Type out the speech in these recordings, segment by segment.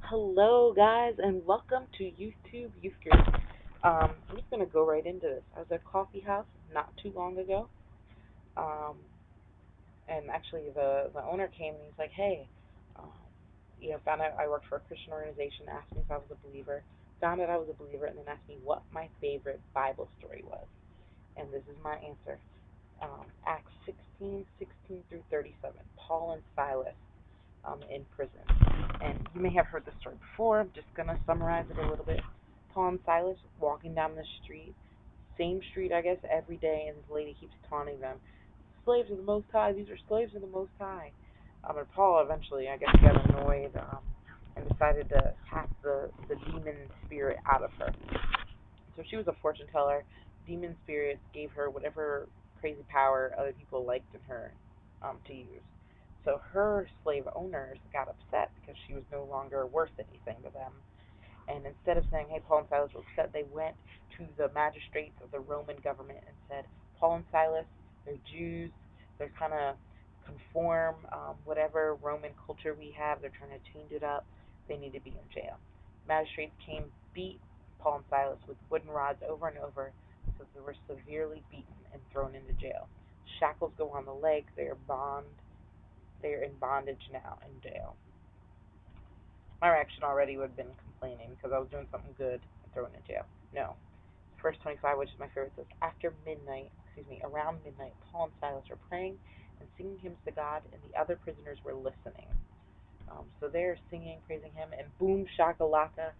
Hello, guys, and welcome to YouTube Youth Group. I'm just gonna go right into this. I was at a coffee house not too long ago, um, and actually the owner came and he's like, "Hey, um, found out I worked for a Christian organization. Asked me if I was a believer. Found out I was a believer, and then asked me what my favorite Bible story was. And this is my answer: Acts 16:16 through 37. Paul and Silas in prison. And you may have heard the story before. I'm just going to summarize it a little bit. Paul and Silas walking down the street, same street, I guess, every day, and this lady keeps taunting them. Slaves of the Most High, these are slaves of the Most High. And Paul eventually, I guess, got annoyed and decided to cast the demon spirit out of her. So she was a fortune teller. Demon spirits gave her whatever crazy power other people liked in her to use. So her slave owners got upset because she was no longer worth anything to them. And instead of saying, hey, Paul and Silas were upset, they went to the magistrates of the Roman government and said, Paul and Silas, they're Jews, they're kind of conform whatever Roman culture we have, they're trying to change it up, they need to be in jail. Magistrates came, beat Paul and Silas with wooden rods over and over, so they were severely beaten and thrown into jail. Shackles go on the legs, they're in bondage now in jail. My reaction already would have been complaining because I was doing something good and thrown in jail. No. Verse 25, which is my favorite, says, around midnight, Paul and Silas were praying and singing hymns to God, and the other prisoners were listening. So they're singing, praising him, and boom, shakalaka,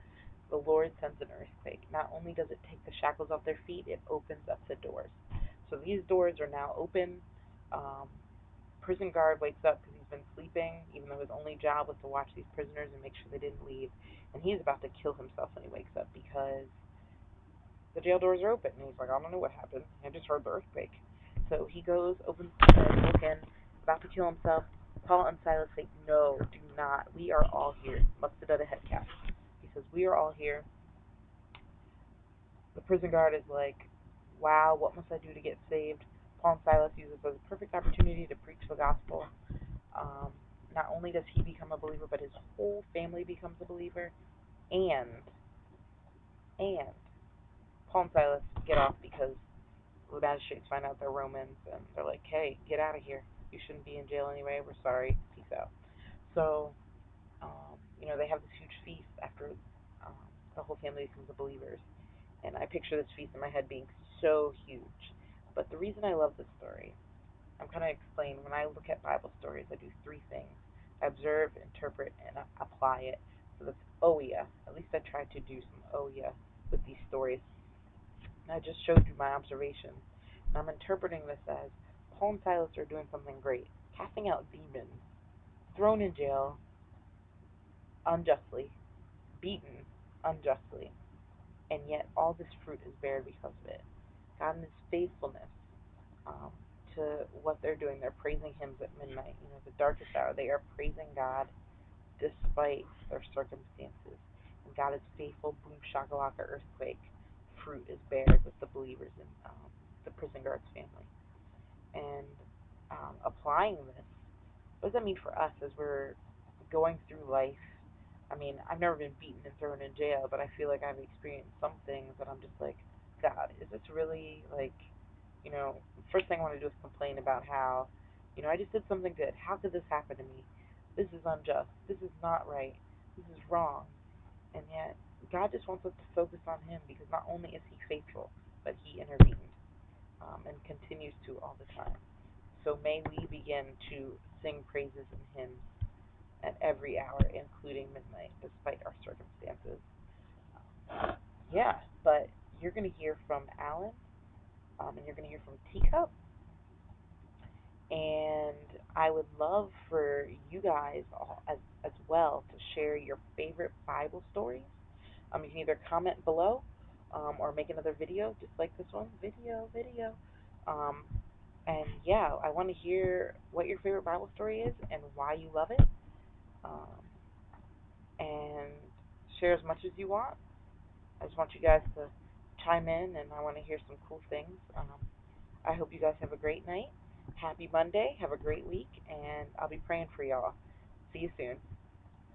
the Lord sends an earthquake. Not only does it take the shackles off their feet, it opens up the doors. So these doors are now open. Prison guard wakes up because he's been sleeping, even though his only job was to watch these prisoners and make sure they didn't leave. And he's about to kill himself when he wakes up because the jail doors are open. And he's like, I don't know what happened. I just heard the earthquake. So he goes, opens the door, look in, about to kill himself. Paul and Silas say, no, do not. We are all here. Must have done a head count. He says, we are all here. The prison guard is like, wow, what must I do to get saved? Paul and Silas use this as a perfect opportunity to preach the gospel. Um, Not only does he become a believer, but his whole family becomes a believer. And Paul and Silas get off because the magistrates find out they're Romans, and they're like, hey, get out of here. You shouldn't be in jail anyway. We're sorry. Peace out. So, they have this huge feast after the whole family becomes the believers. And I picture this feast in my head being so huge. But the reason I love this story, I'm kind of explain, when I look at Bible stories, I do three things. I observe, interpret, and apply it. So that's OIA. At least I try to do some OIA with these stories. And I just showed you my observation. And I'm interpreting this as Paul and Silas are doing something great. Casting out demons, thrown in jail unjustly, beaten unjustly, and yet all this fruit is bared because of it. God in his faithfulness um, to what they're doing. They're praising hymns at midnight, the darkest hour. They are praising God despite their circumstances. And God is faithful. Boom, shakalaka, earthquake. Fruit is bared with the believers in the prison guard's family. And applying this, what does that mean for us as we're going through life? I mean, I've never been beaten and thrown in jail, but I feel like I've experienced some things that I'm just like, God, is this really first thing I want to do is complain about how, I just did something good. How could this happen to me? This is unjust. This is not right. This is wrong. And yet, God just wants us to focus on him because not only is he faithful, but he intervened and continues to all the time. So may we begin to sing praises and hymns at every hour, including midnight, despite our circumstances. Yeah, but you're going to hear from Alan, and you're going to hear from Teacup, and I would love for you guys as well to share your favorite Bible stories. You can either comment below or make another video just like this one. Video. Um, and yeah, I want to hear what your favorite Bible story is and why you love it. And share as much as you want. I just want you guys to chime in, and I want to hear some cool things. I hope you guys have a great night. Happy Monday. Have a great week, and I'll be praying for y'all. See you soon.